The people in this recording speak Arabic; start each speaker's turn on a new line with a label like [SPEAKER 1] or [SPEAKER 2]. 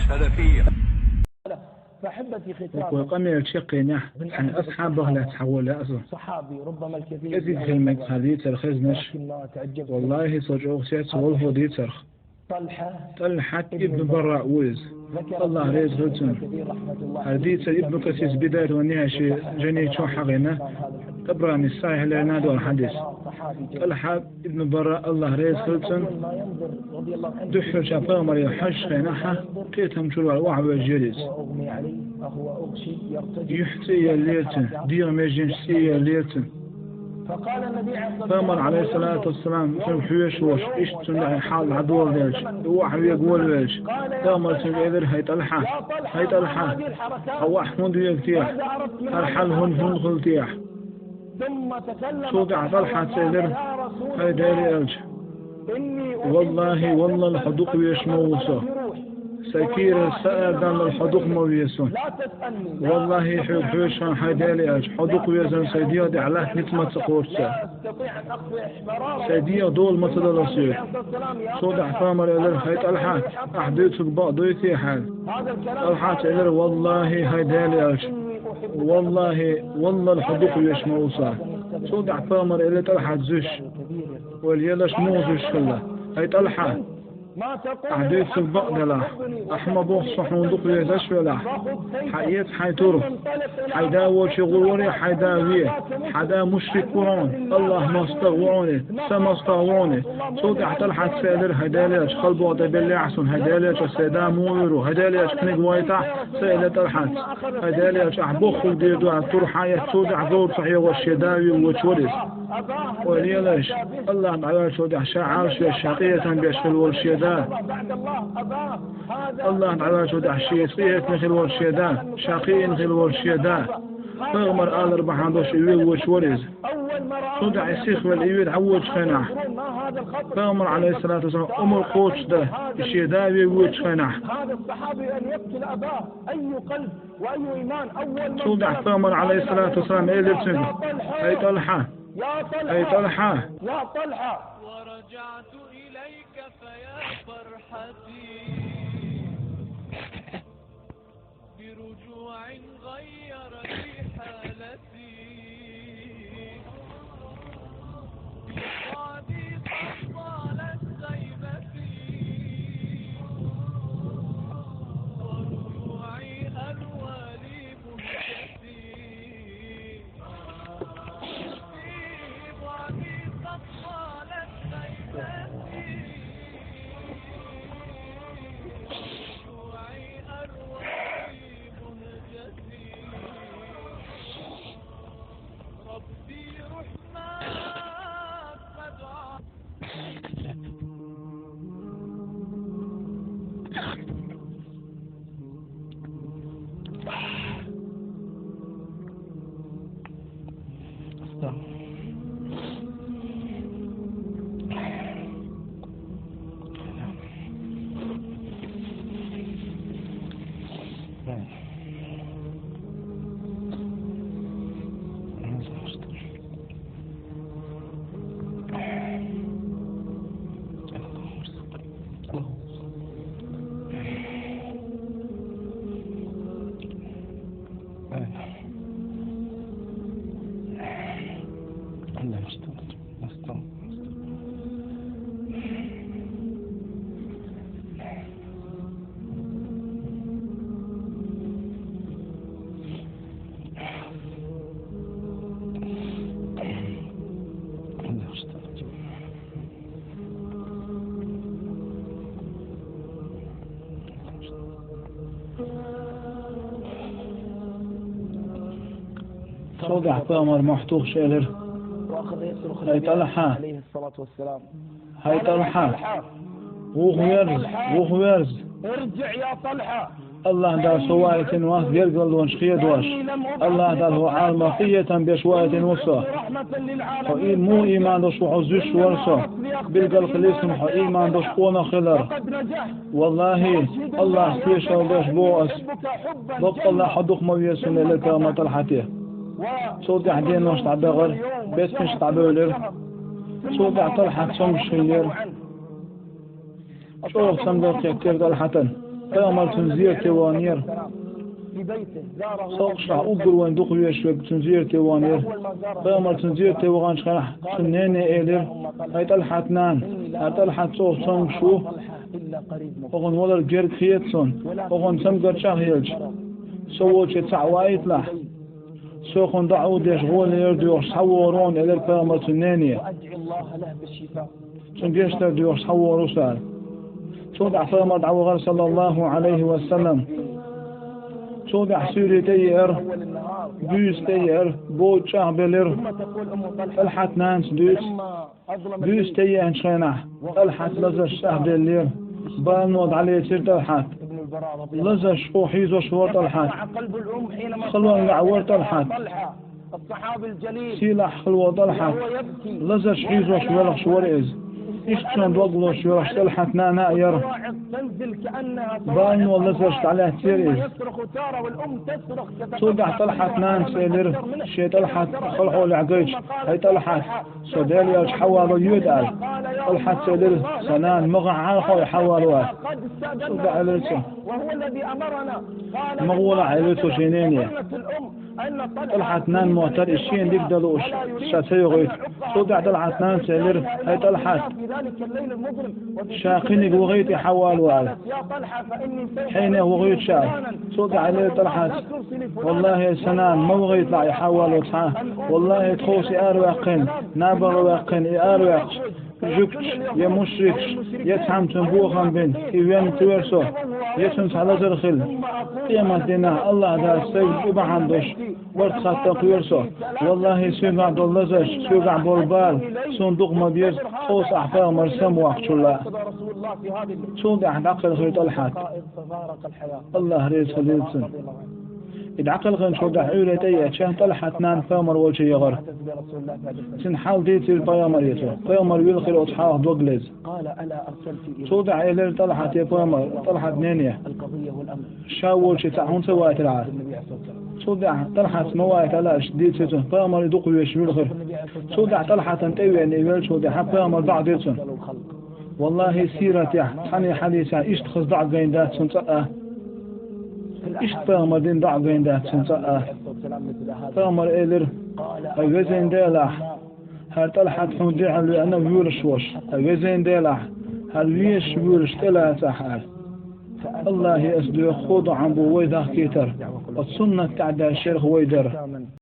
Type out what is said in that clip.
[SPEAKER 1] السلفية.
[SPEAKER 2] فأحبتي ختام
[SPEAKER 3] وقمي الشقينة عن أصحابه لا تحول أصلا
[SPEAKER 2] صحابي ربما الكثير
[SPEAKER 3] كذب كلمة هذه ترخيز نش والله صجوه سيت والله دي ترخ طلحة ابن براء ويز الله ريز غلتون هذه ابن كثيس بداية ونهاية جنيه شو حقنا تبراني الصحيح لنا دور حديث طلحة ابن براء الله ريز غلتون دحر شافه مريض حش خيناحة قيتهم شلوا الوعب والجريز يحتي الليلة دير مجنسية الليلة فأمر عليه الصلاة والسلام في الحيوش وش اشتن حال عدو ذلك وحو يقول ذلك فأمر سنقذر هاي طلحة أو أحمد يفتيح الحل هن خلتيح صوتع طلحة سيدر هاي داري ألج والله الحدوق يشموصه سكير سأدان الحدوق مويسون والله حوشان حيدالي أج حدوق ويزن سيدية دي على نتمة قورسة سيدية دول مثل الأسير صدع فامر إلر هيت الحاج أحديثك بعضي في حال الحاج إلر والله هيدالي أج والله الحدوق يشموصة صدع فامر إلر الحاج زش واليلش موزش كله هيت الحاج أحديث البقدلة أحمد صحون دقل يزشفله حيات حيتور حيداوى شغلوني حيداويه حدا مشرك قرآن الله ما استغواني سما استغواني صوت احتلحة سيدر هداليش قلبه بالله عسون هداليش السيدا مويرو هداليش كنق وايتع سيدة الحات هداليش أحبوخ ديدو أكتور حياة صوت أحضور صحيح والشداوي وشوريس وليلاش الله معلوش صوت أحشاعرش الشاقية بيشفل والشداوي الله تعالى شو دحشيت فيه مثل والشيدان شاقين مثل والشيدان فغمر آل ربح عندوش إيوه وشوريز شو دع السيخ والإيوه عوج خناح فغمر عليه الصلاة والسلام أمر قوش ده الشيدان يوج خناح شو دع فغمر عليه الصلاة والسلام إيه لبسنه أي طلحة
[SPEAKER 4] ورجعت إليك فيا فرحتي برجوع غير لي حالتي بصعدي قد طالت غيبتي ورجوعي ألوالي بهجتي بصعدي قد طالت غيبتي
[SPEAKER 3] صدع فامر محتوخ شيلر هاي طلحة
[SPEAKER 2] عليه الصلاة والسلام
[SPEAKER 3] هاي طلحة وخ ويرز
[SPEAKER 2] ارجع يا طلحة
[SPEAKER 3] الله دار سواية واس يرقل ونشخية دواش الله دار هو عالمقية بشواية وصا حقيل مو إيمان دوش وحزوش ورصا بالقلق ليسن حقيل إيمان دوش قونا خلر والله الله سيشا دوش بوأس بطل الله حدوخ مويسن لك ما طلحته صوت عدين وش تعبغر بيت مش تعبغر صوت طلحة سمش خير شوف سمدر كتير طلحة فأمر تنزير توانير
[SPEAKER 2] في بيته زاره
[SPEAKER 3] صوقشع أقر وين دقل يشوك تنزير توانير فأمر تنزير توغان شرح سنيني إيلر هاي طلحة نان هاي طلحة صوف صنق شو
[SPEAKER 2] إلا قريب
[SPEAKER 3] أغن ولا الجرد خيتسون أغن سمقر شاهيلج سووش تعوايت له سوخن دعود يشغول يردو يصورون إلى الفامر تنينية
[SPEAKER 2] وأدعي الله له بالشفاء
[SPEAKER 3] سنجيشتر ديو يصوروا سال سودع فامر دعو غير صلى الله عليه وسلم سودع سوري تيئر
[SPEAKER 2] أول النهار
[SPEAKER 3] بيس تيئر بود شهبلر
[SPEAKER 2] ثم تقول أم طلحة
[SPEAKER 3] الحت نانس دوس
[SPEAKER 2] لما أظلم
[SPEAKER 3] بيس تيئر شينح الحت لزش شهبلر بانود عليه سيرت الحت
[SPEAKER 2] ابن البراء رضي الله
[SPEAKER 3] لزش فوحيز وشورت الحت
[SPEAKER 2] مع قلب الأم حينما
[SPEAKER 3] خلوان عورت الحت
[SPEAKER 2] طلحة الصحابي الجليل
[SPEAKER 3] سيلح خلوة الحت
[SPEAKER 2] وهو يبكي
[SPEAKER 3] لزش حيز وشورح شوريز إشتون دوغلو شورح سلحت نانا ير
[SPEAKER 2] الصواعق تنزل كأنها
[SPEAKER 3] بان ولزش عليه
[SPEAKER 2] ثم
[SPEAKER 3] تيريز
[SPEAKER 2] يصرخ تارة والأم تصرخ
[SPEAKER 3] صدع طلحت نان سيلر شي طلحت خلحو العقيش هاي طلحت سودالي الحوال يدعي طلحت سيلر سنان مغع عالخو يحوالوا
[SPEAKER 2] قد استأذنا
[SPEAKER 3] صدع عليته
[SPEAKER 2] وهو الذي أمرنا قال
[SPEAKER 3] مغولة عليته شينينية
[SPEAKER 2] قالت الأم أن
[SPEAKER 3] طلحت نان موتر الشين ديك دلوش شاتيغيت صدع طلحت نان سيلر هاي طلحت
[SPEAKER 2] في ذلك الليل المظلم
[SPEAKER 3] شاقيني وغيت يحوالوا
[SPEAKER 2] يا طلحة فإني
[SPEAKER 3] حين وغيت شاف صدع عليه طلحت والله سنان ما بغى يطلع يحاول وصحاه والله تخوسي أروقن نابر وقن أروق جكش يا مشركش يتحم تنبوخا بين إيوان تويرسو يسنس على زرخل قيمة دينا الله دا سيد إبعندش ورتخات تقويرسو والله سيقع دولزش سيقع بوربال صندوق مبيز خوص أحفاء مرسم وقت الله
[SPEAKER 2] رسول الله في هذه
[SPEAKER 3] صود أحد عقل خيط الحاد
[SPEAKER 2] تفارق الحياة
[SPEAKER 3] الله ريس خليلسن إذا عقل غن شو دعيولة تيه شهد طلحت نان فامر والشي يغر
[SPEAKER 2] حدث برسول الله في هذه
[SPEAKER 3] سن حال ديتي الفامر يتو فامر يلخي أصحاه دوغليز
[SPEAKER 2] قال ألا أرسلت إلى
[SPEAKER 3] شو دعيولة طلحت يا فامر طلحت نينيا
[SPEAKER 2] القضية والأمر
[SPEAKER 3] شاول شي تعون سوات العاد
[SPEAKER 2] النبي عليه الصلاة والسلام
[SPEAKER 3] شو دع طلحت موايت على شديد ستو فامر يدق ويشمل خير
[SPEAKER 2] النبي عليه الصلاة
[SPEAKER 3] شو دع طلحت انتوي ان ايوال شو دع فامر بعد يتسن
[SPEAKER 2] والسلام الخلق
[SPEAKER 3] والله سيرة يا حني حديثة إيش تخص ضع قين دات سنسأة إيش فامر دين ضع قين دات سنسأة فامر إيلر
[SPEAKER 2] قال
[SPEAKER 3] أجازين ديلاح هل طلحت حمدي على أنا بيورش وش أجازين ديلاح هل ويش بيورش ثلاثة حال الله يسدو خوض عن بويده كيتر السنة تعدى الشيخ ويدر